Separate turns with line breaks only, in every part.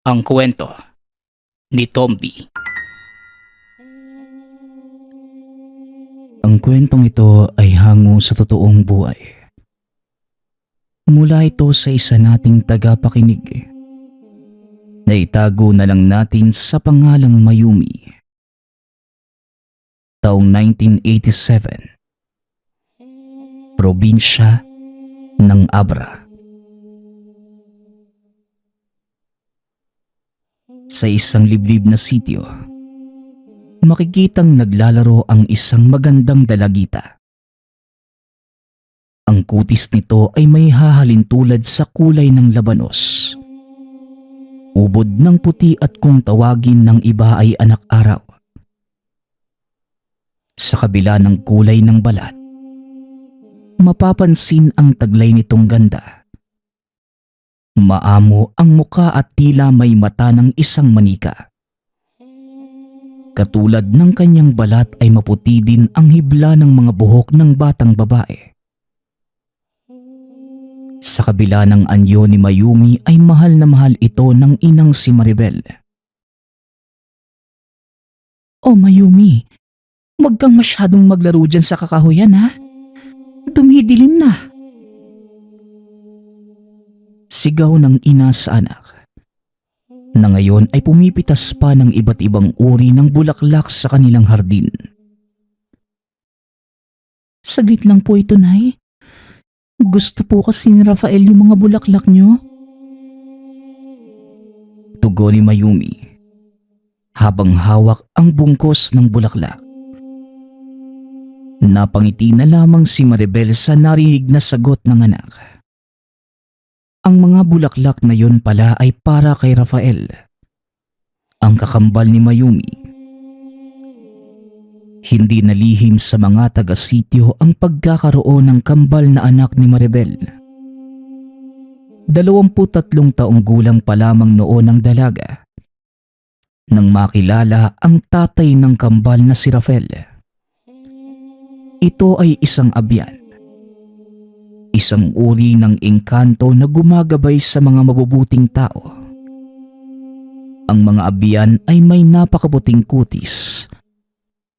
Ang kwento ni Tomby.
Ang kwentong ito ay hango sa totoong buhay. Mula ito sa isa nating tagapakinig. Naitago na lang natin sa pangalang Mayumi. Taong 1987. Probinsya ng Abra. Sa isang liblib na sityo, makikitang naglalaro ang isang magandang dalagita. Ang kutis nito ay may hahalin tulad sa kulay ng labanos. Ubod ng puti at kung tawagin ng iba ay anak araw. Sa kabila ng kulay ng balat, mapapansin ang taglay nitong ganda. Maamo ang muka at tila may mata ng isang manika. Katulad ng kanyang balat ay maputi din ang hibla ng mga buhok ng batang babae. Sa kabila ng anyo ni Mayumi ay mahal na mahal ito ng inang si Maribel. "Oh Mayumi, wag kang masyadong maglaro dyan sa kakahuyan ha. Dumidilim na." Sigaw ng ina sa anak, na ngayon ay pumipitas pa ng iba't ibang uri ng bulaklak sa kanilang hardin. "Saglit lang po ito, Nay. Gusto po kasi ni Rafael yung mga bulaklak nyo." Tugon ni Mayumi, habang hawak ang bungkos ng bulaklak. Napangiti na lamang si Maribel sa narinig na sagot ng anak. Ang mga bulaklak na yun pala ay para kay Rafael, ang kakambal ni Mayumi. Hindi nalihim sa mga taga-sityo ang pagkakaroon ng kambal na anak ni Maribel. 23 taong gulang pa lamang noon ang dalaga nang makilala ang tatay ng kambal na si Rafael. Ito ay isang abyan. Isang uri ng engkanto na gumagabay sa mga mabubuting tao. Ang mga abyan ay may napakabuting kutis.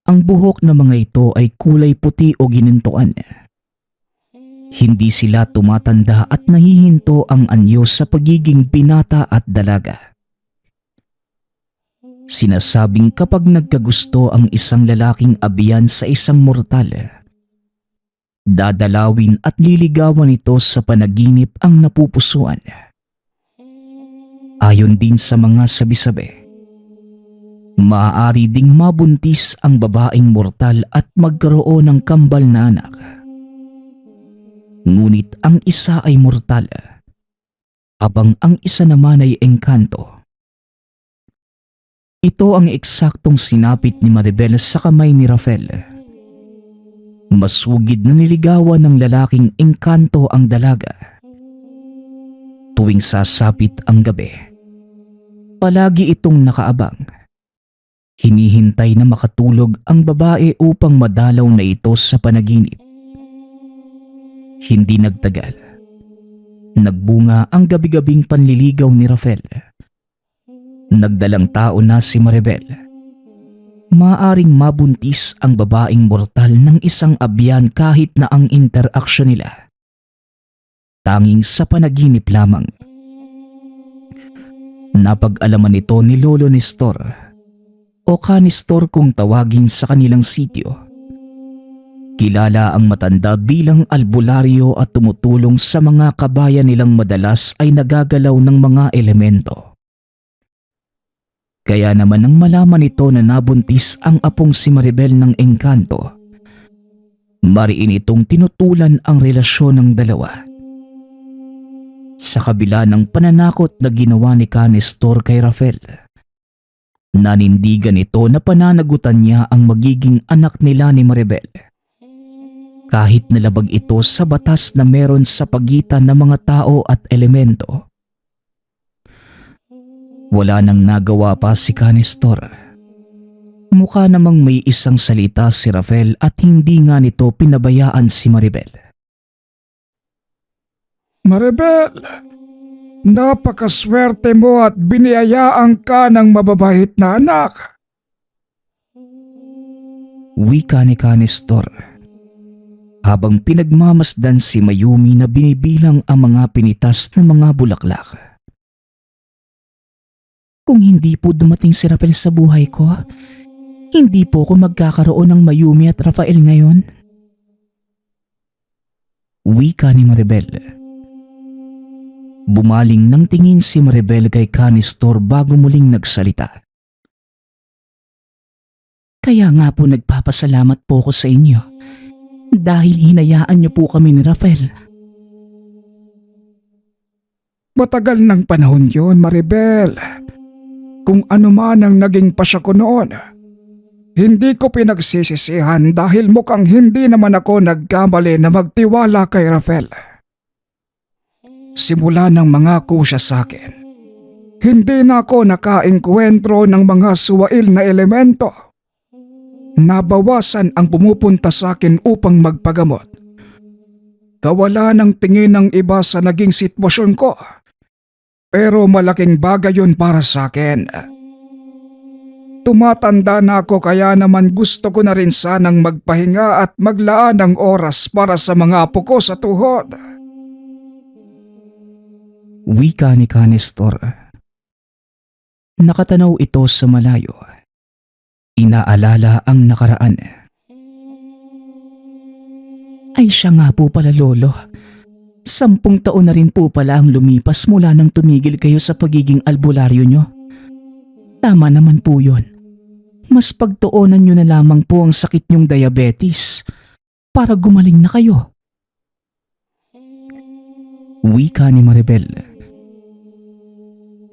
Ang buhok ng mga ito ay kulay puti o ginintuan. Hindi sila tumatanda at nahihinto ang anyo sa pagiging binata at dalaga. Sinasabing kapag nagkagusto ang isang lalaking abyan sa isang mortal, dadalawin at liligawan ito sa panaginip ang napupusuan. Ayon din sa mga sabi-sabi, maaari ding mabuntis ang babaeng mortal at magkaroon ng kambal na anak. Ngunit ang isa ay mortal, habang ang isa naman ay engkanto. Ito ang eksaktong sinapit ni Maribel sa kamay ni Rafael. Masugid na niligawan ng lalaking engkanto ang dalaga. Tuwing sasapit ang gabi, palagi itong nakaabang. Hinihintay na makatulog ang babae upang madalaw na ito sa panaginip. Hindi nagtagal. Nagbunga ang gabi-gabing panliligaw ni Rafael. Nagdalang tao na si Maribel. Maaring mabuntis ang babaeng mortal ng isang abyan kahit na ang interaksyon nila tanging sa panaginip lamang. Napag-alaman ito ni Lolo Nestor o Kanestor kung tawagin sa kanilang sityo. Kilala ang matanda bilang albularyo at tumutulong sa mga kabayan nilang madalas ay nagagalaw ng mga elemento. Kaya naman nang malaman ito na nabuntis ang apong si Maribel ng engkanto, mariin itong tinutulan ang relasyon ng dalawa. Sa kabila ng pananakot na ginawa ni Kanestor kay Rafael, nanindigan ito na pananagutan niya ang magiging anak nila ni Maribel. Kahit nalabag ito sa batas na meron sa pagitan ng mga tao at elemento. Wala nang nagawa pa si Kanestor. Mukha namang may isang salita si Rafael at hindi nga nito pinabayaan si Maribel.
"Maribel, Napakaswerte mo at biniyayaan ka ng mababait na anak.
Wika ni Nestor habang pinagmamasdan si Mayumi na binibilang ang mga pinitas na mga bulaklak. Kung hindi po dumating si Rafael sa buhay ko, hindi po ako magkakaroon ng Mayumi at Rafael ngayon. Wika ni Maribel. Bumaling ng tingin si Maribel kay Nestor bago muling nagsalita. Kaya nga po nagpapasalamat po ako sa inyo dahil hinayaan niyo po kami ni Rafael.
Matagal ng panahon yon, Maribel. Kung ano man ang naging pasya ko noon, hindi ko pinagsisisihan dahil mukhang hindi naman ako nagkamali na magtiwala kay Rafael. Simula ng mga kusya sa akin, hindi na ako nakaengkwentro ng mga suwail na elemento. Nabawasan ang pumupunta sa akin upang magpagamot. Kawala ng tingin ng iba sa naging sitwasyon ko. Pero malaking bagay yun para sa akin. Tumatanda na ako kaya naman gusto ko na rin sanang magpahinga at maglaan ng oras para sa mga apo ko sa tuhod.
Wika ni Nestor. Nakatanaw ito sa malayo. Inaalala ang nakaraan. Ay siya nga po pala, Lolo. 10 taon na rin po pala ang lumipas mula nang tumigil kayo sa pagiging albularyo nyo. Tama naman po yun. Mas pagtuunan nyo na lamang po ang sakit nyong diabetes para gumaling na kayo. Wika ni Maribel.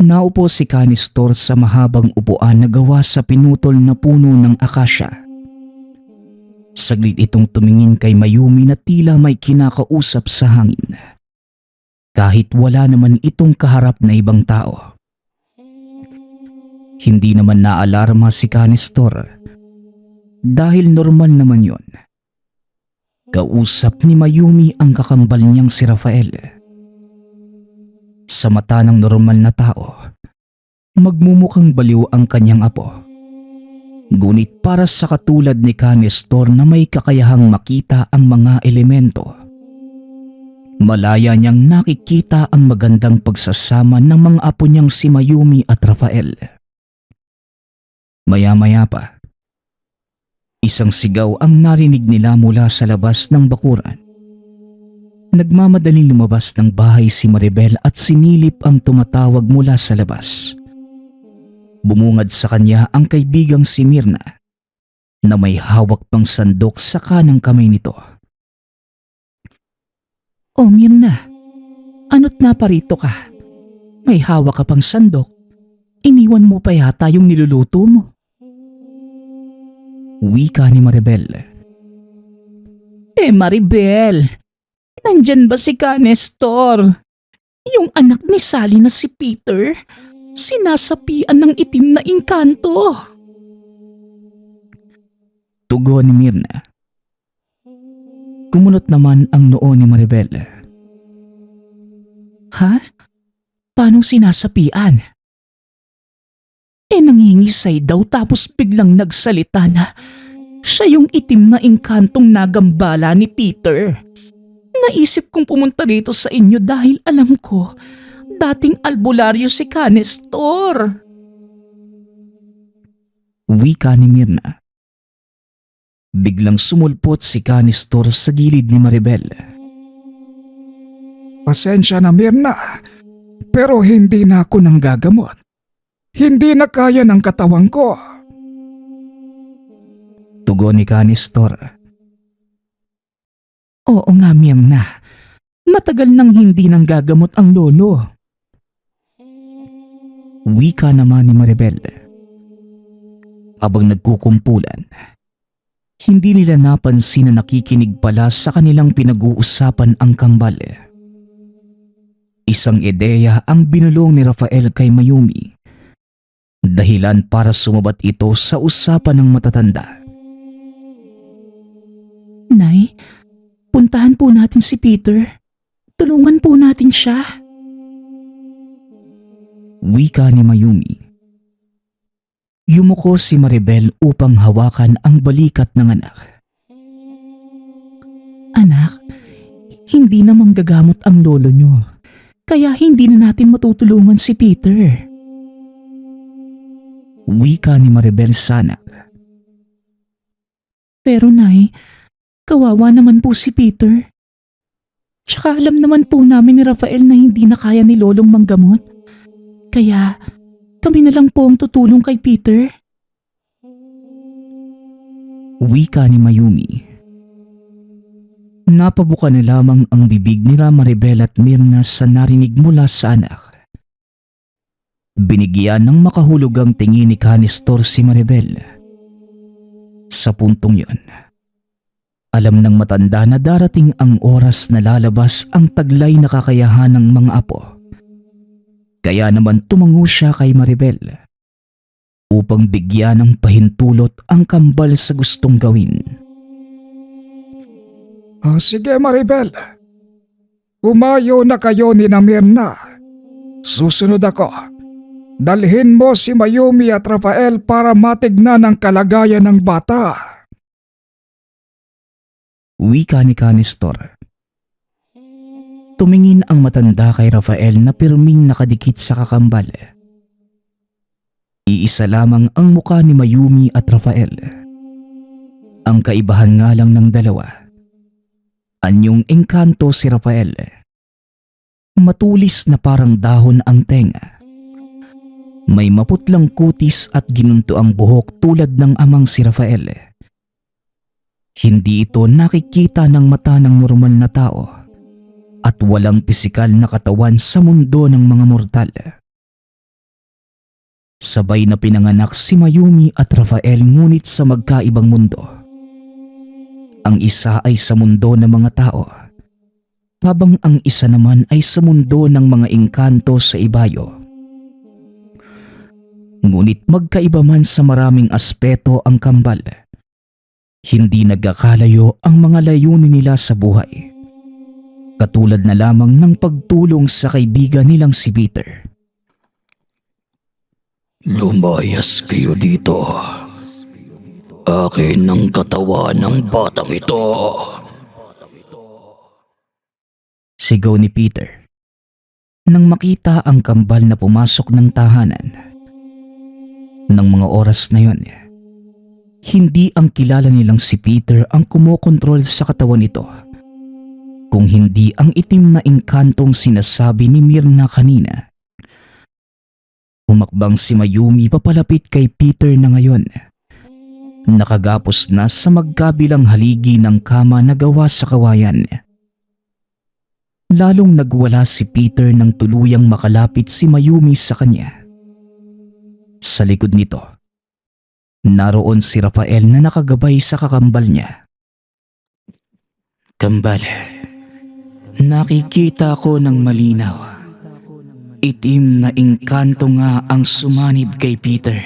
Naupo si Nestor sa mahabang upuan na gawa sa pinutol na puno ng akasya. Saglit itong tumingin kay Mayumi na tila may kinakausap sa hangin. Kahit wala naman itong kaharap na ibang tao. Hindi naman naalarma si Nestor. Dahil normal naman yon. Kausap ni Mayumi ang kakambal niyang si Rafael. Sa mata ng normal na tao, magmumukhang baliw ang kanyang apo. Ngunit para sa katulad ni Nestor na may kakayahang makita ang mga elemento, malaya niyang nakikita ang magandang pagsasama ng mga apo niyang si Mayumi at Rafael. Maya-maya pa, isang sigaw ang narinig nila mula sa labas ng bakuran. Nagmamadaling lumabas ng bahay si Maribel at sinilip ang tumatawag mula sa labas. Bumungad sa kanya ang kaibigang si Mirna na may hawak pang sandok sa kanang kamay nito. "Oh Mirna, ano't naparito ka? May hawak ka pang sandok. Iniwan mo pa yata yung niluluto mo." Wika ni Maribel. Maribel, nandyan ba si Nestor? Yung anak ni Sally na si Peter? Sinasapian ng itim na engkanto. Tugon ni Mirna. Kumunot naman ang noo ni Maribel. Ha? Paano sinasapian? Nangingisay daw tapos biglang nagsalita na siya yung itim na engkantong nagambala ni Peter. Naisip kong pumunta dito sa inyo dahil alam ko dating albularyo si Nestor. Wika ni Mirna. Biglang sumulpot si Nestor sa gilid ni Maribel.
Pasensya na, Mirna, pero hindi na ako nanggagamot. Hindi na kaya ng katawan ko.
Tugon ni Nestor. Oo nga, Mirna. Matagal nang hindi nanggagamot ang lolo. Wika naman ni Maribel. Habang nagkukumpulan, hindi nila napansin na nakikinig pala sa kanilang pinag-uusapan ang kambal. Isang ideya ang binulong ni Rafael kay Mayumi. Dahilan para sumabat ito sa usapan ng matatanda. Nay, puntahan po natin si Peter. Tulungan po natin siya. Wika ni Mayumi. Yumuko si Maribel upang hawakan ang balikat ng anak. Anak, hindi na manggagamot ang lolo nyo. Kaya hindi na natin matutulungan si Peter. Wika ni Maribel sa anak. Pero Nay, kawawa naman po si Peter. Tsaka alam naman po namin ni Rafael na hindi na kaya ni Lolong manggamot. Kaya kami na lang po ang tutulong kay Peter. Wika ni Mayumi. Napabuka na lamang ang bibig ni Maribel at Mirna sa narinig mula sa anak. Binigyan ng makahulugang tingin ni Canestor si Maribel. Sa puntong yon, alam ng matanda na darating ang oras na lalabas ang taglay na kakayahan ng mga apo. Kaya naman tumango siya kay Maribel upang bigyan ng pahintulot ang kambal sa gustong gawin.
Sige Maribel, umayo na kayo ni Mirna. Susunod ako. Dalhin mo si Mayumi at Rafael para matignan ang kalagayan ng bata.
Wika ni Canestor. Tumingin ang matanda kay Rafael na pirming nakadikit sa kakambal. Iisa lamang ang muka ni Mayumi at Rafael. Ang kaibahan nga lang ng dalawa, anyong engkanto si Rafael. Matulis na parang dahon ang tenga. May maputlang kutis at ginunto ang buhok tulad ng amang si Rafael. Hindi ito nakikita ng mata ng normal na tao at walang pisikal na katawan sa mundo ng mga mortal. Sabay na pinanganak si Mayumi at Rafael ngunit sa magkaibang mundo. Ang isa ay sa mundo ng mga tao, habang ang isa naman ay sa mundo ng mga engkanto sa ibayo. Ngunit magkaiba man sa maraming aspeto ang kambal. Hindi nagkakalayo ang mga layunin nila sa buhay. Katulad na lamang ng pagtulong sa kaibigan nilang si Peter.
Lumayas kayo dito. Akin ang katawan ng batang ito.
Sigaw ni Peter. Nang makita ang kambal na pumasok ng tahanan. Nang mga oras na yon, hindi ang kilala nilang si Peter ang kumokontrol sa katawan nito, kung hindi ang itim na engkantong sinasabi ni Mirna kanina. Humakbang si Mayumi papalapit kay Peter na ngayon. Nakagapos na sa magkabilang haligi ng kama na gawa sa kawayan. Lalong nagwala si Peter nang tuluyang makalapit si Mayumi sa kanya. Sa likod nito, naroon si Rafael na nakagabay sa kakambal niya. Kambal, nakikita ko ng malinaw. Itim na engkanto nga ang sumanib kay Peter.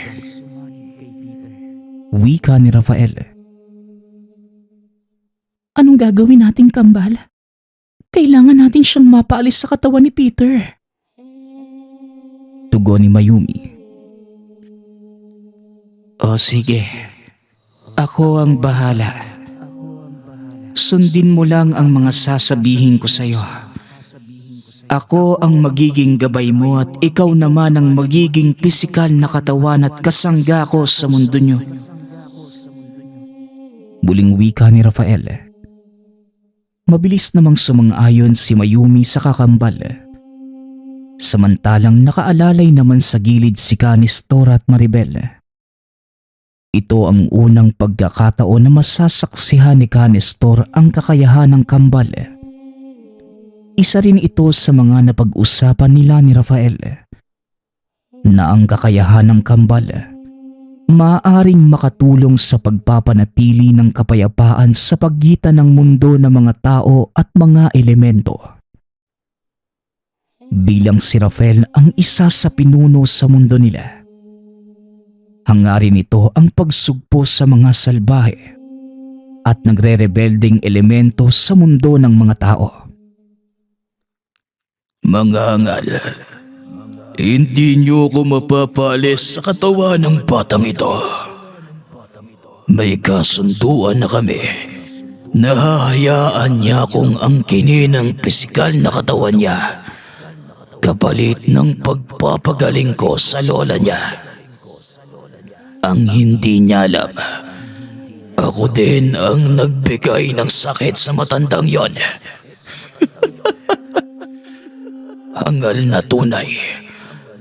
Wika ni Rafael. Anong gagawin nating kambal? Kailangan natin siyang mapaalis sa katawan ni Peter. Tugon ni Mayumi. O sige, ako ang bahala. Sundin mo lang ang mga sasabihin ko sa iyo. Ako ang magiging gabay mo at ikaw naman ang magiging pisikal na katawan at kasangga ko sa mundo niyo. Muling wika ni Rafael. Mabilis namang sumang-ayon si Mayumi sa kakambal. Samantalang nakaalalay naman sa gilid si Canestor at Maribel. Ito ang unang pagkakataon na masasaksihan ni Canestor ang kakayahan ng kambal. Isa rin ito sa mga napag-usapan nila ni Rafael na ang kakayahan ng kambal maaaring makatulong sa pagpapanatili ng kapayapaan sa pagitan ng mundo ng mga tao at mga elemento. Bilang si Rafael ang isa sa pinuno sa mundo nila, hangarin nito ang pagsugpo sa mga salbahe at nagre-rebelding elemento sa mundo ng mga tao.
Mga hangal, Hindi niyo ko mapapalis sa katawan ng batang ito. May kasunduan na kami. Nahahayaan niya akong angkinin ang pisikal na katawan niya kapalit ng pagpapagaling ko sa lola niya. Ang hindi niya alam, ako din ang nagbigay ng sakit sa matandang yon. Hangal na tunay,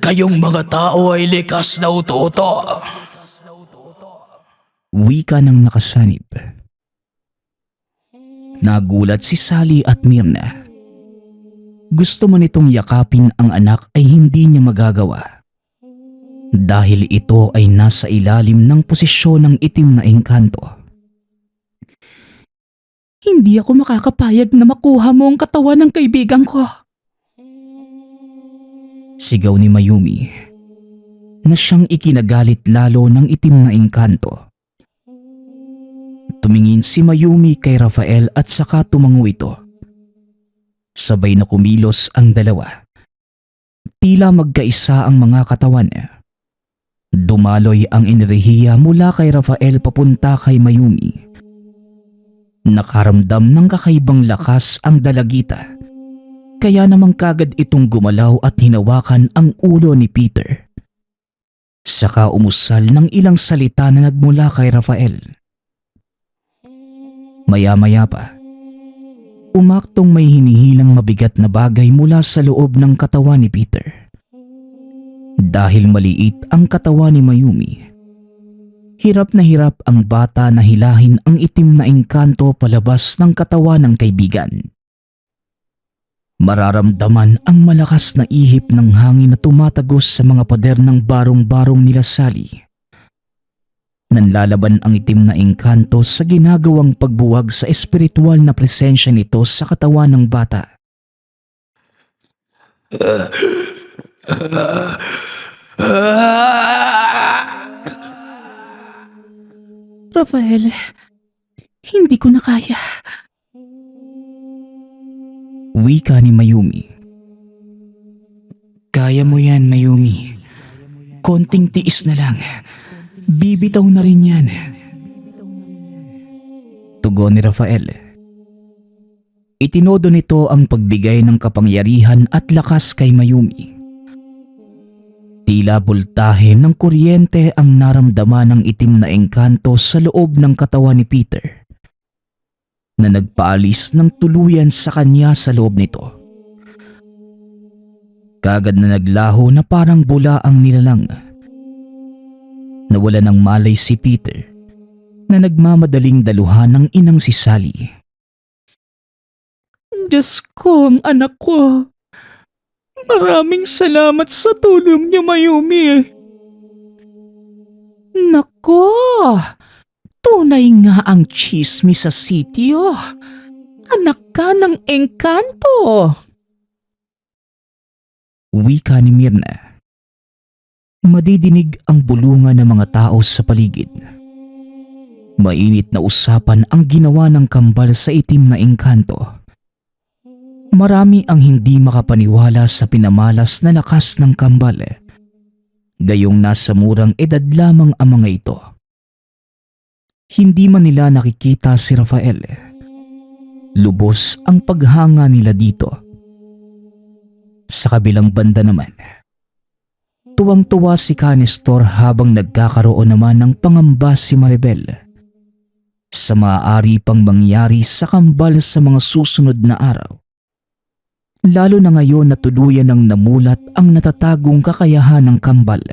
kayong mga tao ay likas na uto-uto.
Wika ng nakasanib. Nagulat si Sally at Myrna. Gusto mo nitong yakapin ang anak ay hindi niya magagawa. Dahil ito ay nasa ilalim ng posisyon ng itim na engkanto. Hindi ako makakapayag na makuha mo ang katawan ng kaibigan ko. Sigaw ni Mayumi na siyang ikinagalit lalo ng itim na engkanto. Tumingin si Mayumi kay Rafael at saka tumango ito. Sabay na kumilos ang dalawa. Tila magkaisa ang mga katawan. Dumaloy ang enerhiya mula kay Rafael papunta kay Mayumi. Nakaramdam ng kakaibang lakas ang dalagita. Kaya namang kagad itong gumalaw at hinawakan ang ulo ni Peter. Saka umusal ng ilang salita na nagmula kay Rafael. Maya-maya pa, umaktong may hinihilang mabigat na bagay mula sa loob ng katawan ni Peter. Dahil maliit ang katawan ni Mayumi, hirap na hirap ang bata na hilahin ang itim na engkanto palabas ng katawan ng kaibigan. Mararamdaman ang malakas na ihip ng hangin na tumatagos sa mga pader ng barong-barong nila Sally. Nanlalaban ang itim na engkanto sa ginagawang pagbuwag sa espiritual na presensya nito sa katawan ng bata. Rafael, hindi ko na kaya. Wika ni Mayumi. Kaya mo yan, Mayumi. Konting tiis na lang. Bibitaw na rin yan. Tugon ni Rafael. Itinodo nito ang pagbigay ng kapangyarihan at lakas kay Mayumi. Tila boltahe ng kuryente ang naramdaman ng itim na engkanto sa loob ng katawan ni Peter, na nagpaalis ng tuluyan sa kanya sa loob nito. Kagad na naglaho na parang bula ang nilalang. Nawala ng malay si Peter na nagmamadaling daluhan ng inang si Sally. Diyos ko, ang anak ko. Maraming salamat sa tulong niyo, Mayumi. Nako, tunay nga ang chismis sa sitio. Anak ka ng engkanto. Wika ni Myrna. Madidinig ang bulungan ng mga tao sa paligid. Mainit na usapan ang ginawa ng kambal sa itim na engkanto. Marami ang hindi makapaniwala sa pinamalas na lakas ng kambal. Gayong nasa murang edad lamang ang mga ito. Hindi man nila nakikita si Rafael. Lubos ang paghanga nila dito. Sa kabilang banda naman, tuwang-tuwa si Canestor habang nagkakaroon naman ng pangamba si Maribel sa maaari pang mangyari sa kambal sa mga susunod na araw. Lalo na ngayon na tuluyan ng namulat ang natatagong kakayahan ng kambal.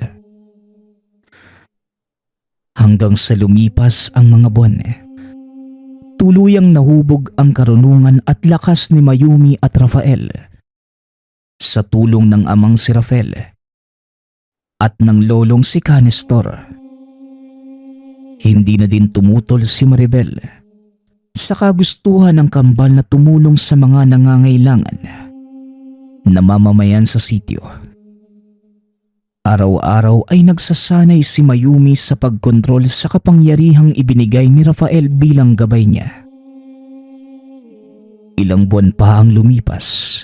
Hanggang sa lumipas ang mga buwan, tuluyang nahubog ang karunungan at lakas ni Mayumi at Rafael sa tulong ng amang si Rafael at ng lolong si Canestor. Hindi na din tumutol si Maribel sa kagustuhan ng kambal na tumulong sa mga nangangailangan na mamamayan sa sitio. Araw-araw ay nagsasanay si Mayumi sa pagkontrol sa kapangyarihang ibinigay ni Rafael bilang gabay niya. Ilang buwan pa ang lumipas.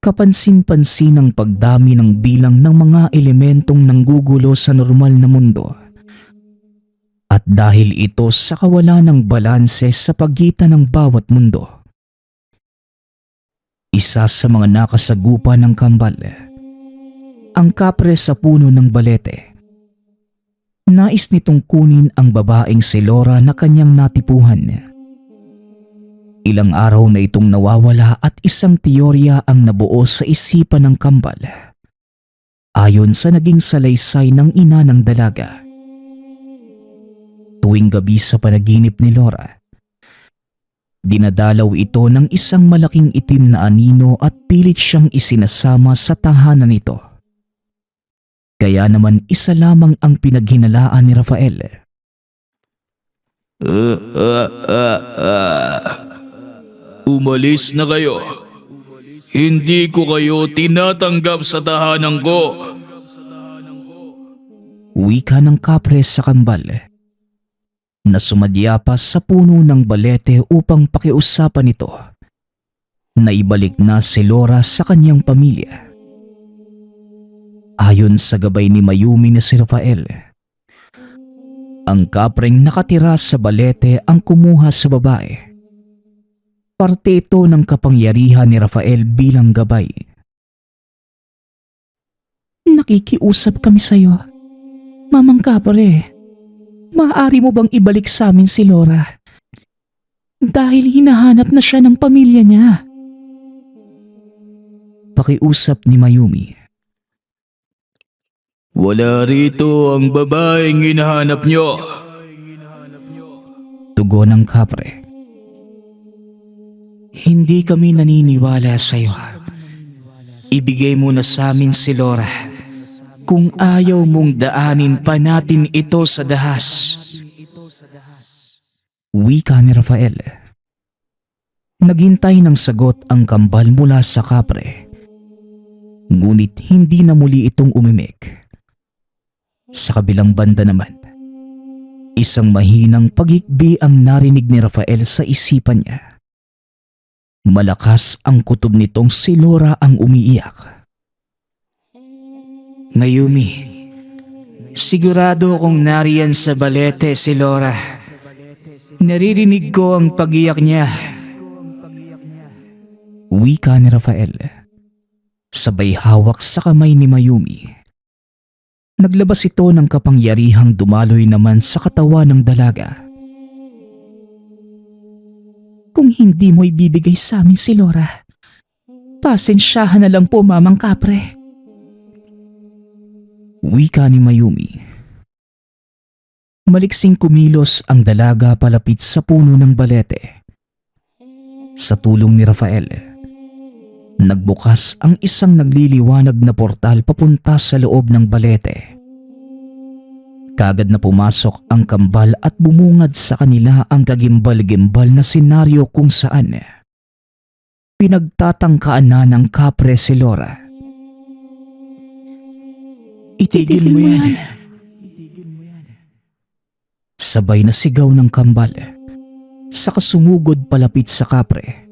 Kapansin-pansin ang pagdami ng bilang ng mga elementong nanggugulo sa normal na mundo. At dahil ito sa kawalan ng balanse sa pagitan ng bawat mundo. Isa sa mga nakasagupa ng kambal, ang kapre sa puno ng balete. Nais nitong kunin ang babaeng si Laura na kanyang natipuhan. Ilang araw na itong nawawala at isang teorya ang nabuo sa isipan ng kambal. Ayon sa naging salaysay ng ina ng dalaga. Tuwing gabi sa panaginip ni Laura, dinadalaw ito ng isang malaking itim na anino at pilit siyang isinasama sa tahanan nito. Kaya naman isa lamang ang pinaghinalaan ni Rafael.
Umalis na kayo. Hindi ko kayo tinatanggap sa tahanan ko.
Wika ng kapre sa kambal na sumadya pa sa puno ng balete upang pakiusapan ito na ibalik na si Laura sa kanyang pamilya. Ayon sa gabay ni Mayumi na si Rafael, ang kapreng nakatira sa balete ang kumuha sa babae. Parte ito ng kapangyarihan ni Rafael bilang gabay. Nakikiusap kami sa iyo, Mamang Kapre. Maaari mo bang ibalik sa amin si Laura? Dahil hinahanap na siya ng pamilya niya. Pakiusap ni Mayumi.
Wala rito ang babaeng hinahanap nyo.
Tugon ng kapre. Hindi kami naniniwala sa iyo. Ibigay mo na sa amin si Laura. Kung ayaw mong daanin pa natin ito sa dahas. Wika ni Rafael. Naghintay ng sagot ang kambal mula sa kapre. Ngunit hindi na muli itong umimik. Sa kabilang banda naman, isang mahinang pagikbi ang narinig ni Rafael sa isipan niya. Malakas ang kutob nitong si Laura ang umiiyak. Mayumi, sigurado kong nariyan sa balete si Laura. Naririnig ko ang pag-iyak niya. Wika ni Rafael, sabay hawak sa kamay ni Mayumi. Naglabas ito ng kapangyarihang dumaloy naman sa katawan ng dalaga. Kung hindi mo ibibigay sa amin si Laura, pasensyahan na lang po, Mamang Kapre. Wika ni Mayumi. Maliksing kumilos ang dalaga palapit sa puno ng balete. Sa tulong ni Rafael, nagbukas ang isang nagliliwanag na portal papunta sa loob ng balete. Kagad na pumasok ang kambal at bumungad sa kanila ang kagimbal-gimbal na senaryo kung saan pinagtatangkaan na ng kapre si Laura. Itigil mo yan. Sabay na sigaw ng kambal, saka sumugod palapit sa kapre.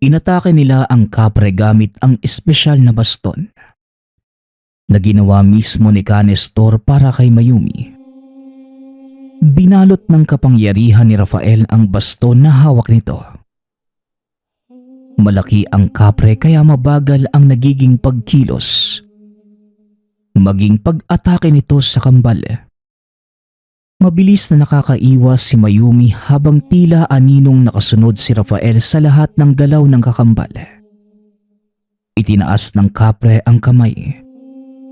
Inatake nila ang kapre gamit ang espesyal na baston na ginawa mismo ni Canestor para kay Mayumi. Binalot ng kapangyarihan ni Rafael ang baston na hawak nito. Malaki ang kapre kaya mabagal ang nagiging pagkilos. Maging pag-atake nito sa kambal. Mabilis na nakakaiwas si Mayumi habang tila aninong nakasunod si Rafael sa lahat ng galaw ng kakambal. Itinaas ng kapre ang kamay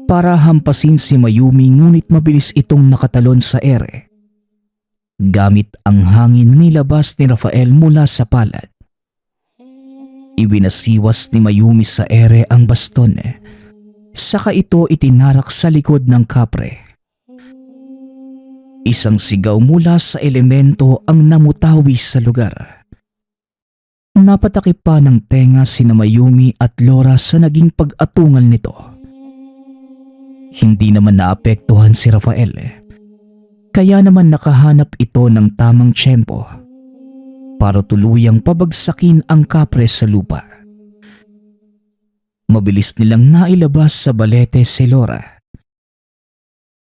para hampasin si Mayumi ngunit mabilis itong nakatalon sa ere. Gamit ang hangin na nilabas ni Rafael mula sa palad. Ibinasiwas ni Mayumi sa ere ang baston. Saka ito itinarak sa likod ng kapre. Isang sigaw mula sa elemento ang namutawi sa lugar. Napatakip pa ng tenga sina Mayumi at Laura sa naging pag-atungal nito. Hindi naman naapektuhan si Rafael. Kaya naman nakahanap ito ng tamang tiyempo para tuluyang pabagsakin ang kapre sa lupa. Mabilis nilang nailabas sa balete si Laura.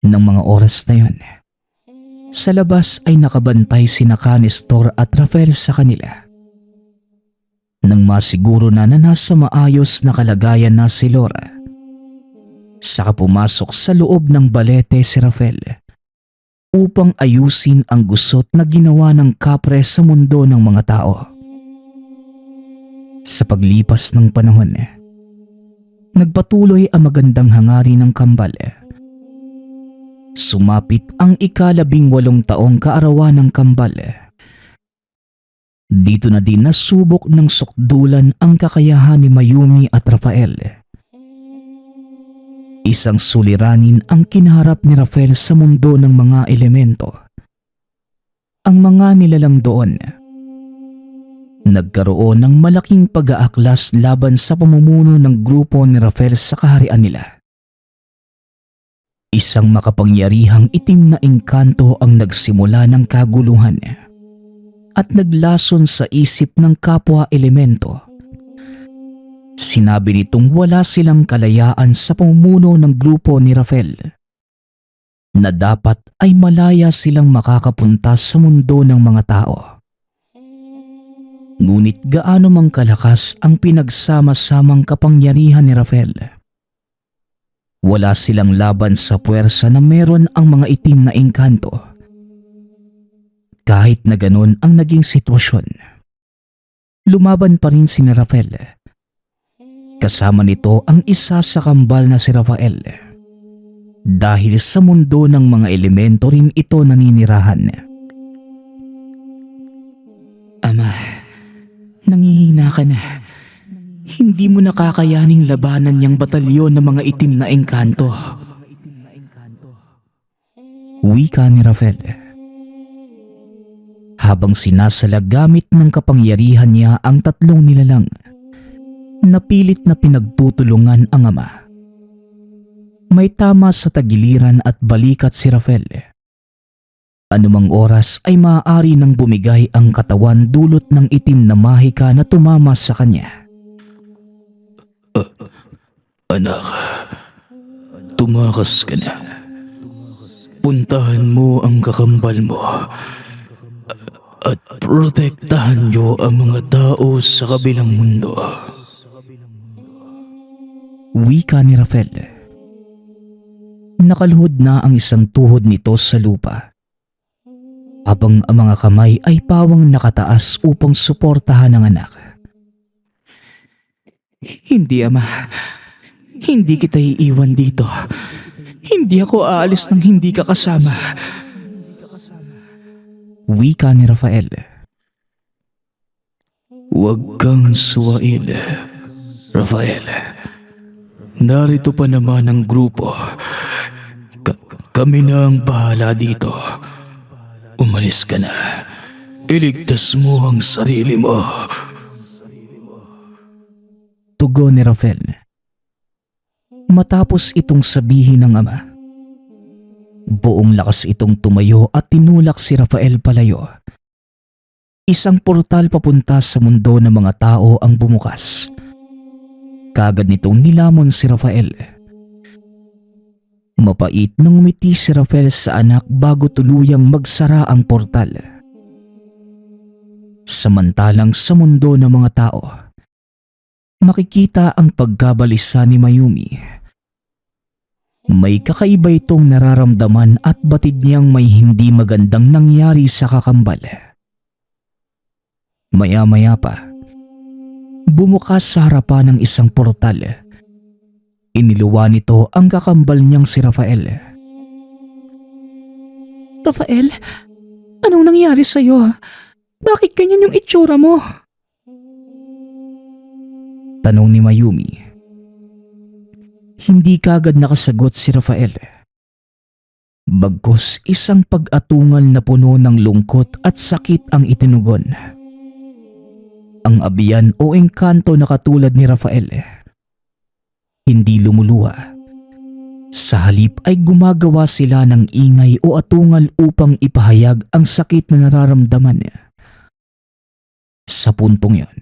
Nang mga oras na yon, sa labas ay nakabantay sina Nestor at Rafael sa kanila. Nang masiguro na nasa maayos na kalagayan na si Laura, saka pumasok sa loob ng balete si Rafael upang ayusin ang gusot na ginawa ng kapre sa mundo ng mga tao. Sa paglipas ng panahon, nagpatuloy ang magandang hangarin ng kambal. Sumapit ang 18 taong kaarawan ng kambal. Dito na din nasubok ng sukdulan ang kakayahan ni Mayumi at Rafael. Isang suliranin ang kinaharap ni Rafael sa mundo ng mga elemento. Ang mga nilalang doon, nagkaroon ng malaking pag-aaklas laban sa pamumuno ng grupo ni Rafael sa kaharian nila. Isang makapangyarihang itim na engkanto ang nagsimula ng kaguluhan at naglason sa isip ng kapwa elemento. Sinabi nitong wala silang kalayaan sa pamumuno ng grupo ni Rafael, na dapat ay malaya silang makakapunta sa mundo ng mga tao. Ngunit gaano mang kalakas ang pinagsama-samang kapangyarihan ni Rafael, wala silang laban sa puwersa na meron ang mga itim na engkanto. Kahit na ganon ang naging sitwasyon, lumaban pa rin si Rafael. Kasama nito ang isa sa kambal na si Rafael. Dahil sa mundo ng mga elemento rin ito naninirahan. Ama, nangihina ka na. Hindi mo nakakayaning labanan niyang batalyon ng mga itim na engkanto. Wika ni Rafael. Habang sinasalag gamit ng kapangyarihan niya ang tatlong nilalang, napilit na pinagtutulungan ang ama. May tama sa tagiliran at balikat si Rafael. Anumang oras ay maaari nang bumigay ang katawan dulot ng itim na mahika na tumama sa kanya.
Anak, tumakas ka na. Puntahan mo ang kakambal mo at protektahan niyo ang mga tao sa kabilang mundo.
Wika ni Rafael. Nakaluhod na ang isang tuhod nito sa lupa, habang ang mga kamay ay pawang nakataas upang suportahan ang anak. Hindi, ama. Hindi kita iiwan dito. Hindi ako aalis nang hindi ka kasama. Wika ni Rafael.
Huwag kang suwail, Rafael. Narito pa naman ang grupo. Kami na ang bahala dito. Umalis ka na. Iligtas mo ang sarili mo.
Tugon ni Rafael. Matapos itong sabihin ng ama, buong lakas itong tumayo at tinulak si Rafael palayo. Isang portal papunta sa mundo ng mga tao ang bumukas. Kagad nitong nilamon si Rafael. Mapait nang umiti si Rafael sa anak bago tuluyang magsara ang portal. Samantalang sa mundo ng mga tao, makikita ang pagkabalisa ni Mayumi. May kakaiba itong nararamdaman at batid niyang may hindi magandang nangyari sa kakambal. Maya-maya pa, bumukas sa harapan ng isang portal. Iniluwa nito ang kakambal niyang si Rafael. Rafael, anong nangyari sa'yo? Bakit ganyan yung itsura mo? Tanong ni Mayumi. Hindi kagad nakasagot si Rafael. Bagkus isang pag-atungal na puno ng lungkot at sakit ang itinugon. Ang abiyan o engkanto na katulad ni Rafael, hindi lumuluha. Sa halip ay gumagawa sila ng ingay o atungal upang ipahayag ang sakit na nararamdaman niya. Sa puntong yon,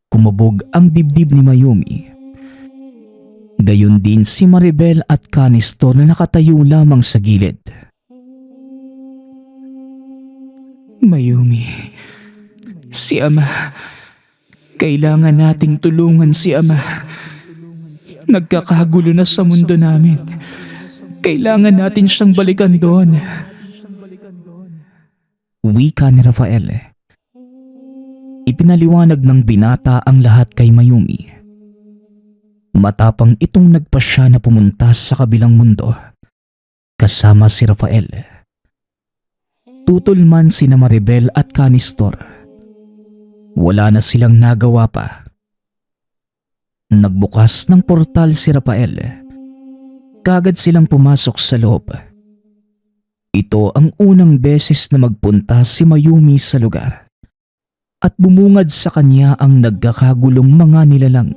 kumabog ang dibdib ni Mayumi Gayon din si Maribel at Canisto na nakatayo lamang sa gilid.
Mayumi, si Ama. Kailangan nating tulungan si Ama. Nagkakagulo na sa mundo namin. Kailangan natin siyang balikan doon.
Wika ni Rafael. Ipinaliwanag ng binata ang lahat kay Mayumi. Matapang itong nagpasya na pumunta sa kabilang mundo kasama si Rafael. Tutol man sina Maribel at Canistor, wala na silang nagawa pa. Nagbukas ng portal si Rafael. Kagad silang pumasok sa loob. Ito ang unang beses na magpunta si Mayumi sa lugar at bumungad sa kanya ang nagkakagulong mga nilalang.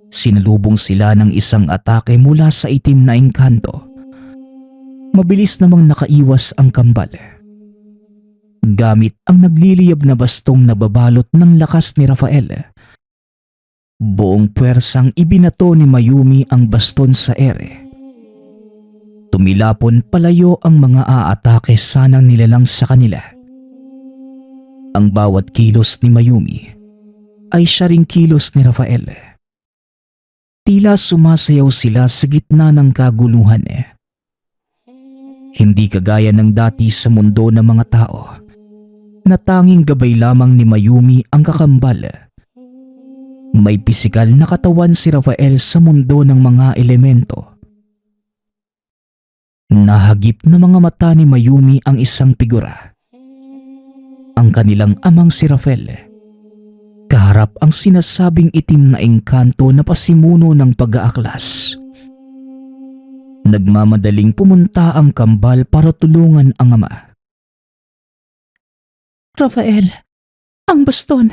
Sinalubong sila ng isang atake mula sa itim na engkanto. Mabilis namang nakaiwas ang kambal. Gamit ang nagliliyab na bastong na babalot ng lakas ni Rafael, buong puwersang ibinato ni Mayumi ang baston sa ere. Tumilapon palayo ang mga aatake sanang nilalang sa kanila. Ang bawat kilos ni Mayumi ay siya ring kilos ni Rafael. Tila sumasayaw sila sa gitna ng kaguluhan. Hindi kagaya ng dati sa mundo ng mga tao na tanging gabay lamang ni Mayumi ang kakambal. May pisikal na katawan si Rafael sa mundo ng mga elemento. Nahagip na mga mata ni Mayumi ang isang figura. Ang kanilang amang si Rafael. Kaharap ang sinasabing itim na engkanto na pasimuno ng pag-aaklas. Nagmamadaling pumunta ang kambal para tulungan ang ama.
Rafael, ang baston!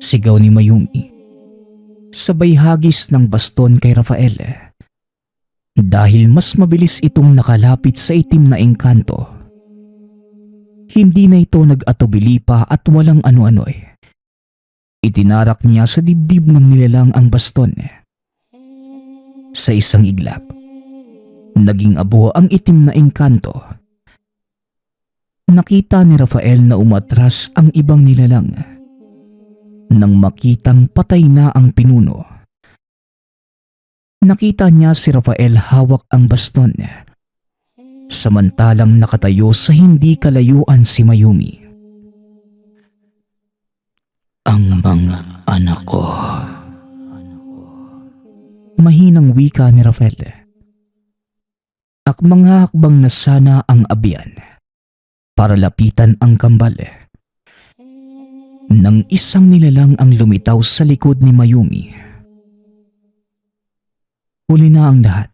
Sigaw ni Mayumi. Sabay hagis ng baston kay Rafael. Dahil mas mabilis itong nakalapit sa itim na engkanto. Hindi na ito nag-atubili pa at walang ano-ano. Itinarak niya sa dibdib ng nilalang ang baston. Sa isang iglap, naging abo ang itim na engkanto. Nakita ni Rafael na umatras ang ibang nilalang. Nang makitang patay na ang pinuno, nakita niya si Rafael hawak ang baston. Samantalang nakatayo sa hindi kalayuan si Mayumi.
Ang mga anak ko.
Mahinang wika ni Rafael. Mga hakbang na sana ang abiyan para lapitan ang kambal. Nang isang nilalang ang lumitaw sa likod ni Mayumi. Huli na ang lahat.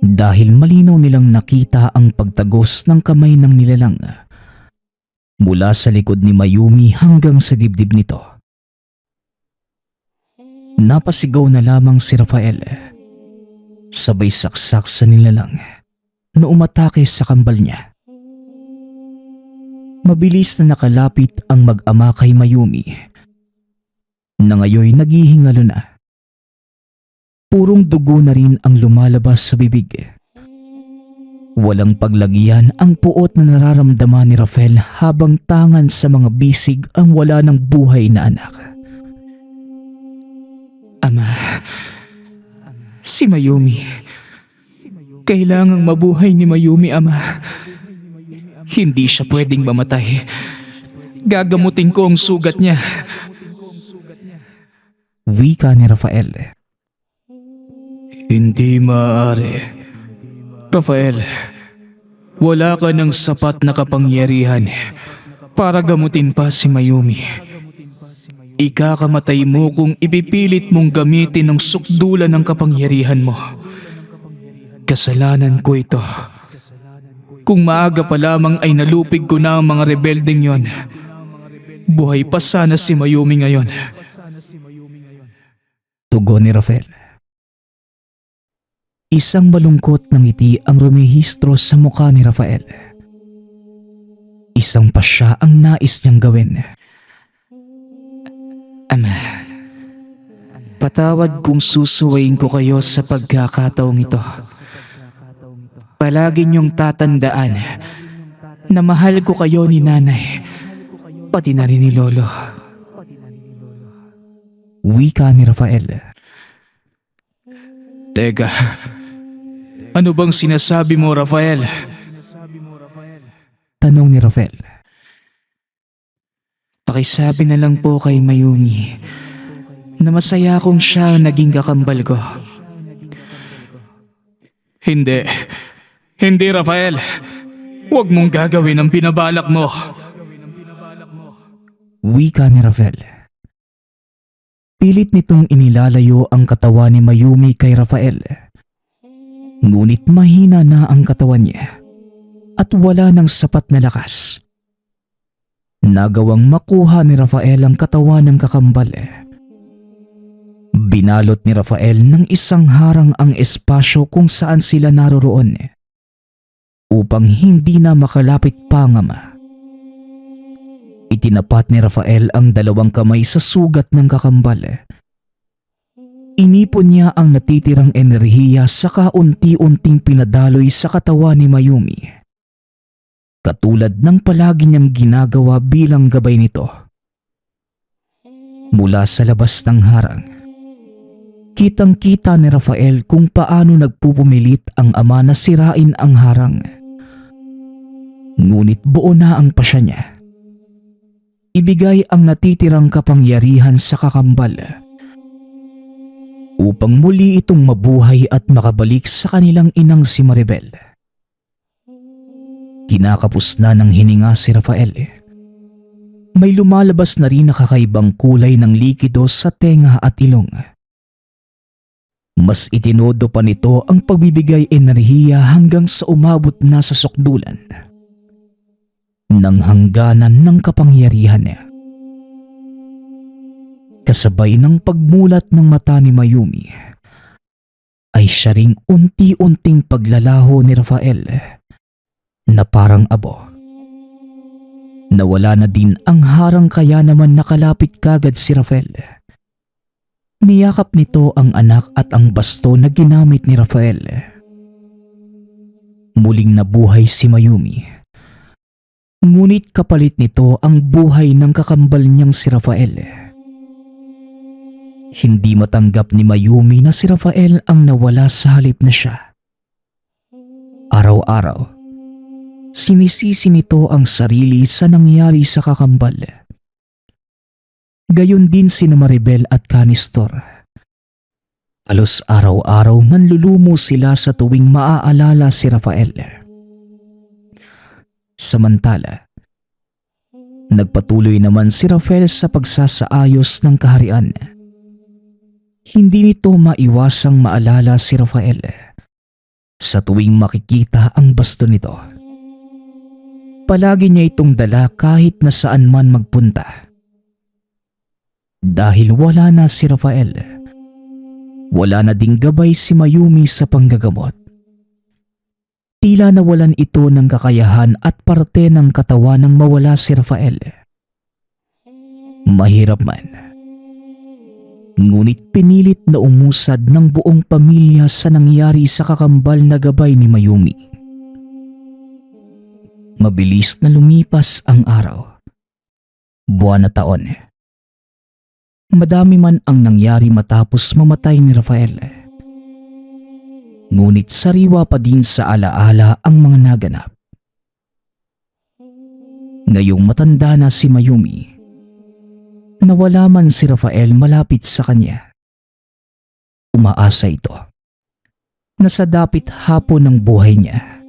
Dahil malinaw nilang nakita ang pagtagos ng kamay ng nilalang mula sa likod ni Mayumi hanggang sa dibdib nito. Napasigaw na lamang si Rafael. Sabay saksak sa nilalang na umatake sa kambal niya. Mabilis na nakalapit ang mag-ama kay Mayumi na ngayoy naghihingalo na. Purong dugo na rin ang lumalabas sa bibig. Walang paglagyan ang puot na nararamdaman ni Rafael habang tangan sa mga bisig ang wala ng buhay na anak.
Ama, si Mayumi. Kailangang mabuhay ni Mayumi, Ama. Hindi siya pwedeng mamatay. Gagamutin ko ang sugat niya.
Wika ni Rafael.
Hindi maaari. Rafael, wala ka ng sapat na kapangyarihan para gamutin pa si Mayumi. Ikakamatay mo kung ipipilit mong gamitin ang sukdulan ng kapangyarihan mo. Kasalanan ko ito. Kung maaga pa lamang ay nalupig ko na ang mga rebeldeng yon, buhay pa sana si Mayumi ngayon.
Tugon ni Rafael. Isang malungkot na ngiti ang rumihistro sa mukha ni Rafael. Isang pasya ang nais niyang gawin.
Ama,
Patawad kung susuwayin ko kayo sa pagkakataong ito. Palagi niyong tatandaan na mahal ko kayo ni nanay, pati na rin ni lolo. Wika ni Rafael.
Teka, ano bang sinasabi mo, Rafael?
Tanong ni Rafael. Pakisabi na lang po kay Mayumi na masaya akong siya ang naging kakambal ko.
Hindi. Hindi, Rafael. Huwag mong gagawin ang binabalak mo.
Wika ni Rafael. Pilit nitong inilalayo ang katawan ni Mayumi kay Rafael. Ngunit mahina na ang katawan niya at wala ng sapat na lakas. Nagawang makuha ni Rafael ang katawan ng kakambal. Binalot ni Rafael ng isang harang ang espasyo kung saan sila naroroon upang hindi na makalapit pa ang ama. Itinapat ni Rafael ang dalawang kamay sa sugat ng kakambal. Inipon niya ang natitirang enerhiya sa kaunti-unting pinadaloy sa katawan ni Mayumi. Katulad ng palagi niyang ginagawa bilang gabay nito. Mula sa labas ng harang, kitang-kita ni Rafael kung paano nagpupumilit ang ama na sirain ang harang. Ngunit buo na ang pasya niya. Ibigay ang natitirang kapangyarihan sa kakambal upang muli itong mabuhay at makabalik sa kanilang inang si Maribel. Kinakapos na ng hininga si Rafael. May lumalabas na rin na kakaibang kulay ng likido sa tenga at ilong. Mas itinodo pa nito ang pagbibigay enerhiya hanggang sa umabot na sa sukdulan ng hangganan ng kapangyarihan niya. Kasabay ng pagmulat ng mata ni Mayumi, ay siya ring unti-unting paglalaho ni Rafael na parang abo. Nawala na din ang harang kaya naman nakalapit kagad si Rafael. Niyakap nito ang anak at ang basto na ginamit ni Rafael. Muling nabuhay si Mayumi. Ngunit kapalit nito ang buhay ng kakambal niyang si Rafael. Hindi matanggap ni Mayumi na si Rafael ang nawala sa halip na siya. Araw-araw, sinisisi nito ang sarili sa nangyari sa kakambal. Gayon din sina Maribel at Canistor. Halos araw-araw nanlulumo sila sa tuwing maaalala si Rafael. Samantala, nagpatuloy naman si Rafael sa pagsasaayos ng kaharian. Hindi nito maiwasang maalala si Rafael sa tuwing makikita ang basto nito. Palagi niya itong dala kahit na saan man magpunta. Dahil wala na si Rafael, wala na ding gabay si Mayumi sa panggagamot. Tila nawalan ito ng kakayahan at parte ng katawan nang mawala si Rafael. Mahirap man, ngunit pinilit na umusad ng buong pamilya sa nangyari sa kakambal na gabay ni Mayumi. Mabilis na lumipas ang araw, buwan na taon. Madami man ang nangyari matapos mamatay ni Rafael. Ngunit sariwa pa din sa alaala ang mga naganap. Ngayong matanda na si Mayumi, nawala man si Rafael malapit sa kanya. Umaasa ito na sa dapit hapon ng buhay niya,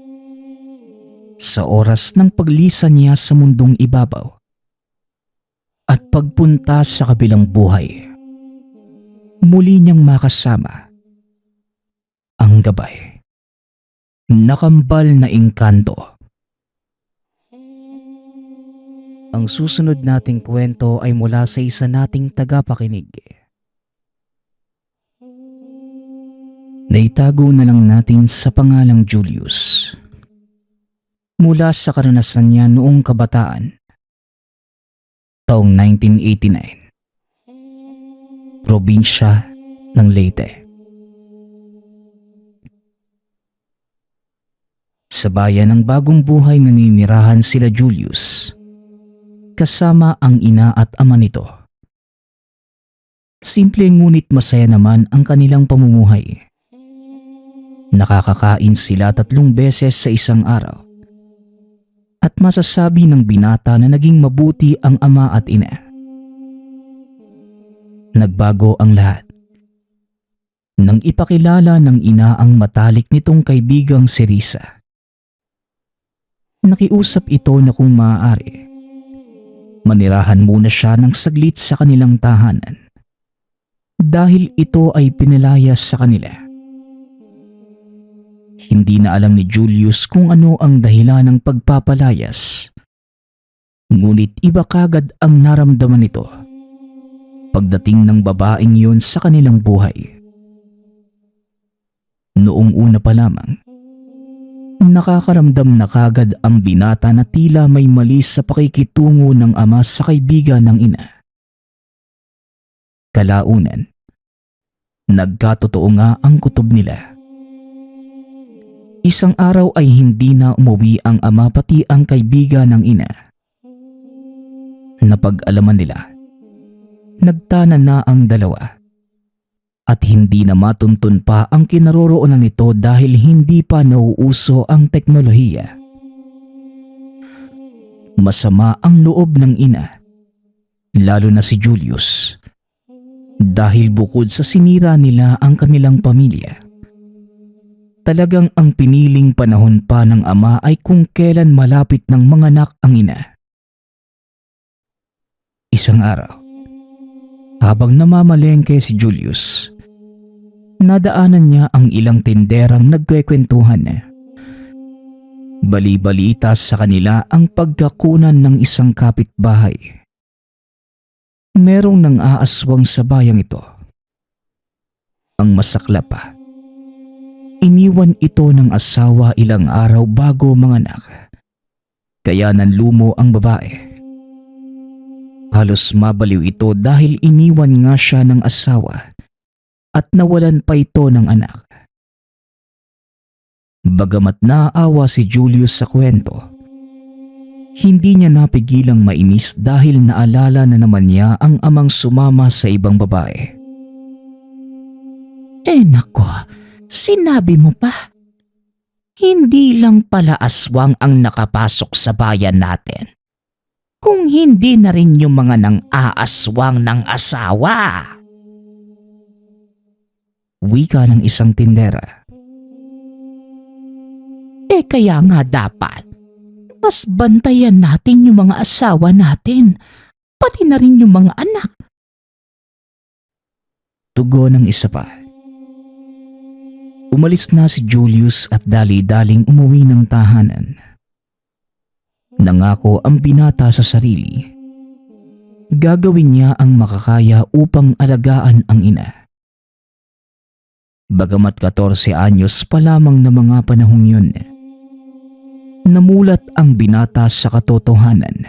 sa oras ng paglisan niya sa mundong ibabaw at pagpunta sa kabilang buhay, muli niyang makasama ang gabay na kambal na engkanto. Ang susunod nating kwento ay mula sa isa nating tagapakinig. Naitago na lang natin sa pangalang Julius. Mula sa karanasan niya noong kabataan, taong 1989. Probinsya ng Leyte. Sa bayan ng Bagong Buhay naninirahan sila Julius, kasama ang ina at ama nito. Simple ngunit masaya naman ang kanilang pamumuhay. Nakakakain sila 3 beses sa isang araw. At masasabi ng binata na naging mabuti ang ama at ina. Nagbago ang lahat nang ipakilala ng ina ang matalik nitong kaibigang si Risa. Nakiusap ito na kung maaari, manirahan muna siya ng saglit sa kanilang tahanan dahil ito ay pinalayas sa kanila. Hindi na alam ni Julius kung ano ang dahilan ng pagpapalayas. Ngunit iba kagad ang naramdaman nito pagdating ng babaeng yun sa kanilang buhay. Noong una pa lamang, nakakaramdam na kagad ang binata na tila may mali sa pakikitungo ng ama sa kaibigan ng ina. Kalaunan, nagkatotoo nga ang kutob nila. Isang araw ay hindi na umuwi ang ama pati ang kaibigan ng ina. Napag-alaman nila, nagtana na ang dalawa at hindi na matuntun pa ang kinaroroonan nito dahil hindi pa nauuso ang teknolohiya. Masama ang loob ng ina, lalo na si Julius, dahil bukod sa sinira nila ang kanilang pamilya, talagang ang piniling panahon pa ng ama ay kung kailan malapit ng manganak ang ina. Isang araw, habang namamalengke si Julius, nadaanan niya ang ilang tinderang nagkwekwentuhan. Bali-balita sa kanila ang pagkakunan ng isang kapitbahay. Merong nang-aaswang sa bayang ito. Ang masakla pa, iniwan ito ng asawa ilang araw bago manganak, kaya nanlumo ang babae. Halos mabaliw ito dahil iniwan nga siya ng asawa at nawalan pa ito ng anak. Bagamat naaawa si Julius sa kwento, hindi niya napigilang mainis dahil naalala na naman niya ang amang sumama sa ibang babae.
Nako, sinabi mo pa. Hindi lang pala aswang ang nakapasok sa bayan natin. Kung hindi na rin yung mga nang-aaswang ng asawa.
Wika ng isang tindera.
Kaya nga dapat, mas bantayan natin yung mga asawa natin, pati na rin yung mga anak.
Tugon ng isa pa. Umalis na si Julius at dali-daling umuwi ng tahanan. Nangako ang binata sa sarili. Gagawin niya ang makakaya upang alagaan ang ina. Bagamat 14 anyos pa lamang na mga panahong yun, namulat ang binata sa katotohanan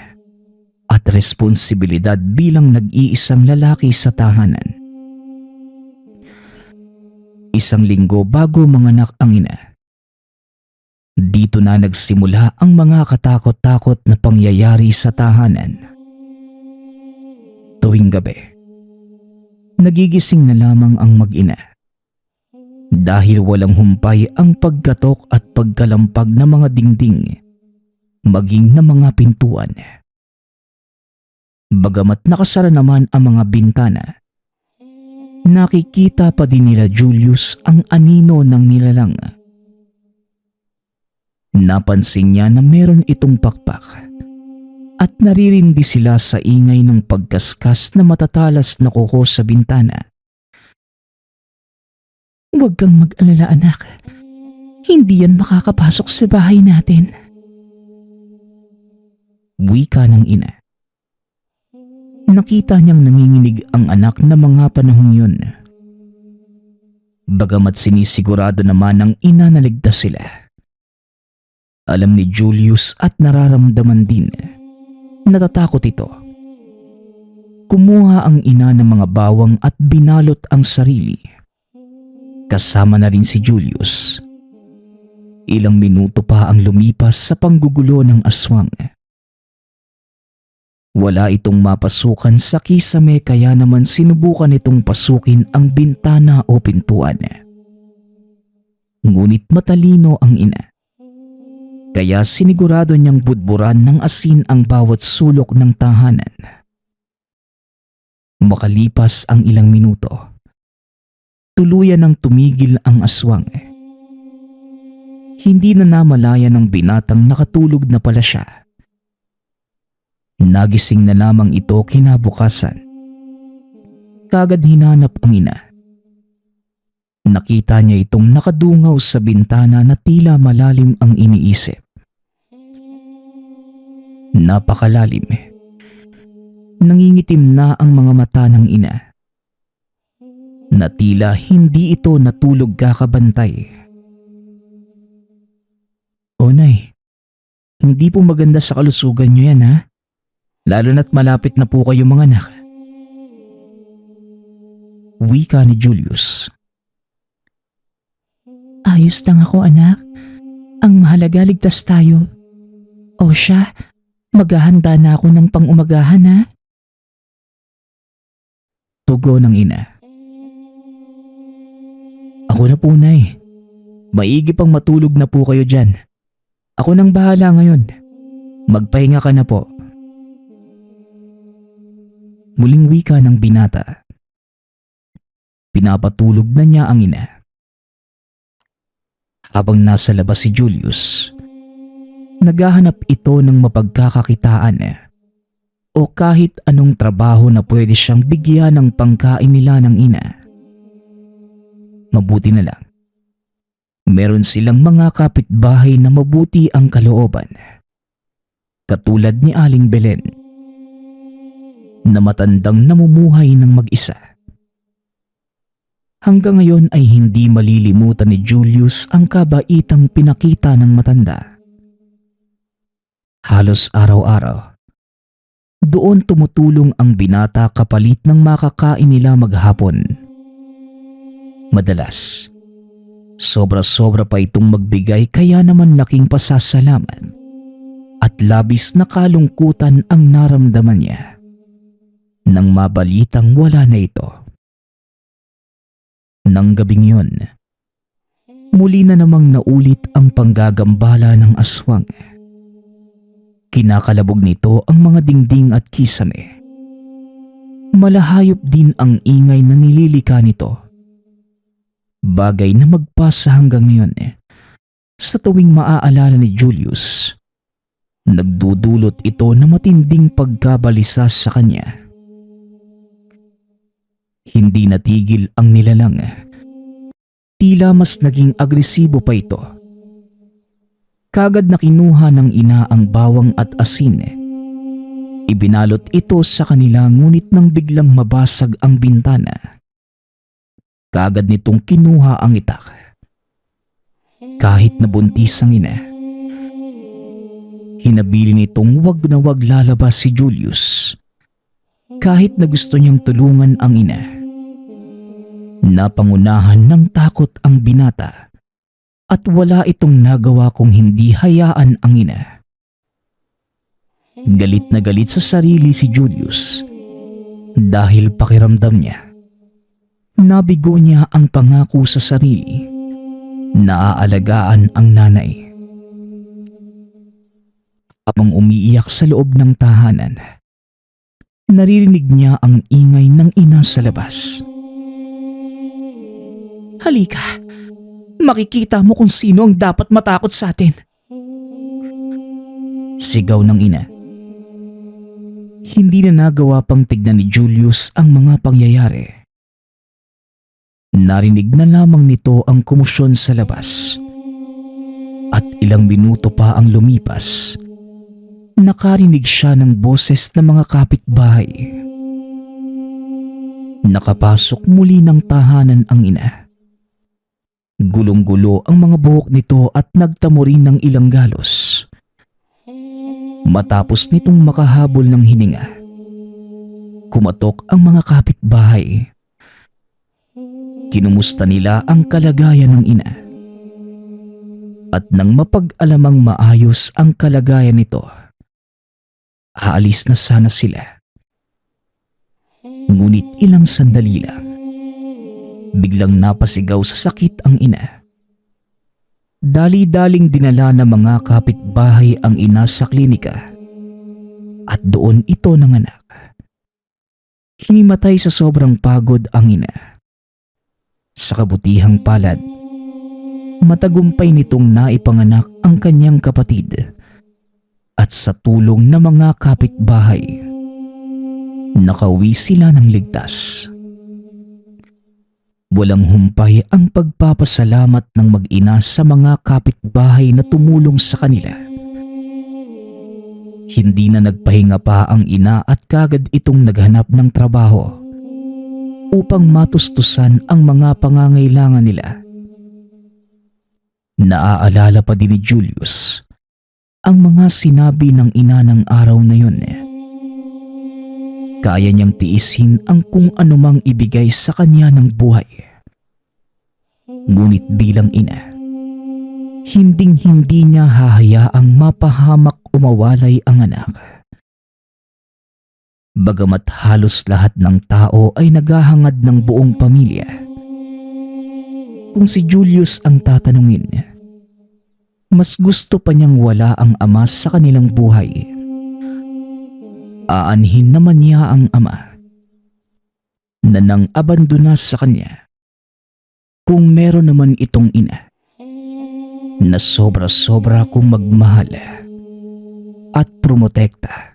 at responsibilidad bilang nag-iisang lalaki sa tahanan. Isang linggo bago manganak ang ina, dito na nagsimula ang mga katakot-takot na pangyayari sa tahanan. Tuwing gabi, nagigising na lamang ang mag-ina dahil walang humpay ang pagkatok at pagkalampag ng mga dingding, maging ng mga pintuan. Bagamat nakasara naman ang mga bintana, nakikita pa din nila Julius ang anino ng nilalang. Napansin niya na meron itong pakpak at naririndi sila sa ingay ng pagkaskas na matatalas na kuko sa bintana.
Huwag kang mag-alala, anak. Hindi yan makakapasok sa bahay natin.
Wika ng ina. Nakita niyang nanginginig ang anak na mga panahong yun. Bagamat sinisigurado naman ng ina na ligtas sila, alam ni Julius at nararamdaman din, natatakot ito. Kumuha ang ina ng mga bawang at binalot ang sarili Kasama na rin si Julius. Ilang minuto pa ang lumipas sa panggugulo ng aswang. Wala itong mapasukan sa kisame kaya naman sinubukan itong pasukin ang bintana o pintuan. Ngunit matalino ang ina. Kaya sinigurado niyang budburan ng asin ang bawat sulok ng tahanan. Makalipas ang ilang minuto, tuluyan ng tumigil ang aswang. Hindi na namalaya ng binatang nakatulog na pala siya. Nagising na lamang ito kinabukasan. Kagad hinanap ang ina. Nakita niya itong nakadungaw sa bintana na tila malalim ang iniisip. Napakalalim. Nangingitim na ang mga mata ng ina. Na tila hindi ito natulog kakabantay. O Nay, hindi po maganda sa kalusugan niyo yan ha? Lalo na't malapit na po kayo mga anak. Wika ni Julius.
Ayos lang ako anak. Ang mahalaga ligtas tayo. O siya, maghahanda na ako ng pang-umagahan ha?
Tugo ng ina. Ako na po Nay. Maigi pang matulog na po kayo dyan. Ako nang bahala ngayon. Magpahinga ka na po. Muling wika ng binata. Pinapatulog na niya ang ina. Habang nasa labas si Julius, naghahanap ito ng mapagkakakitaan o kahit anong trabaho na pwede siyang bigyan ng pangkain nila ng ina. Mabuti na lang. Meron silang mga kapitbahay na mabuti ang kalooban. Katulad ni Aling Belen, na matandang namumuhay ng mag-isa. Hanggang ngayon ay hindi malilimutan ni Julius ang kabaitang pinakita ng matanda. Halos araw-araw, doon tumutulong ang binata kapalit ng makakain nila maghapon. Madalas, sobra-sobra pa itong magbigay kaya naman laking pasasalamat at labis na kalungkutan ang naramdaman niya nang mabalitang wala na ito. Nang gabing yun, muli na namang naulit ang panggagambala ng aswang. Kinakalabog nito ang mga dingding at kisame. Malahayop din ang ingay na nililika nito. Bagay na magpasa hanggang ngayon sa tuwing maaalala ni Julius. Nagdudulot ito na matinding pagkabalisa sa kanya. Hindi natigil ang nilalang. Tila mas naging agresibo pa ito. Kagad na kinuha ng ina ang bawang at asin. Ibinalot ito sa kanila ngunit nang biglang mabasag ang bintana, kagad nitong kinuha ang itak. Kahit nabuntis ang ina, hinabili nitong wag na wag lalabas si Julius. Kahit na gusto niyang tulungan ang ina, napangunahan ng takot ang binata at wala itong nagawa kung hindi hayaan ang ina. Galit na galit sa sarili si Julius dahil pakiramdam niya nabigo niya ang pangako sa sarili na aalagaan ang nanay. Habang umiiyak sa loob ng tahanan, naririnig niya ang ingay ng ina sa labas.
Halika, makikita mo kung sino ang dapat matakot sa atin.
Sigaw ng ina. Hindi na nagawa pang tignan ni Julius ang mga pangyayari. Narinig na lamang nito ang komosyon sa labas. At ilang minuto pa ang lumipas, nakarinig siya ng boses ng mga kapitbahay. Nakapasok muli ng tahanan ang ina. Gulong-gulo ang mga buhok nito at nagtamo rin ng ilang galos. Matapos nitong makahabol ng hininga, kumatok ang mga kapitbahay. Kinumusta nila ang kalagayan ng ina. At nang mapag-alamang maayos ang kalagayan nito, aalis na sana sila. Ngunit ilang sandali lang, biglang napasigaw sa sakit ang ina. Dali-daling dinala ng mga kapitbahay ang ina sa klinika at doon ito nanganak. Hinimatay sa sobrang pagod ang ina. Sa kabutihang palad, matagumpay nitong naipanganak ang kanyang kapatid at sa tulong ng mga kapitbahay, nakauwi sila ng ligtas. Walang humpay ang pagpapasalamat ng mag-ina sa mga kapitbahay na tumulong sa kanila. Hindi na nagpahinga pa ang ina at kagad itong naghanap ng trabaho upang matustusan ang mga pangangailangan nila. Naaalala pa din ni Julius ang mga sinabi ng ina ng araw na yun. Kaya niyang tiisin ang kung anumang ibigay sa kanya ng buhay. Ngunit bilang ina, hinding-hindi niya hahayaang mapahamak o mawalay ang anak. Bagamat halos lahat ng tao ay naghahangad ng buong pamilya, kung si Julius ang tatanungin, mas gusto pa niyang wala ang ama sa kanilang buhay. Aanhin naman niya ang ama na nang abandona sa kanya kung meron naman itong ina na sobra-sobra kong magmahal at promotekta.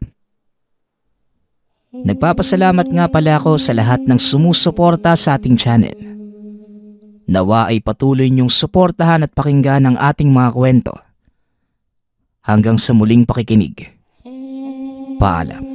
Nagpapasalamat nga pala ako sa lahat ng sumusuporta sa ating channel. Nawa ay patuloy niyong suportahan at pakinggan ang ating mga kwento. Hanggang sa muling pakikinig. Paalam.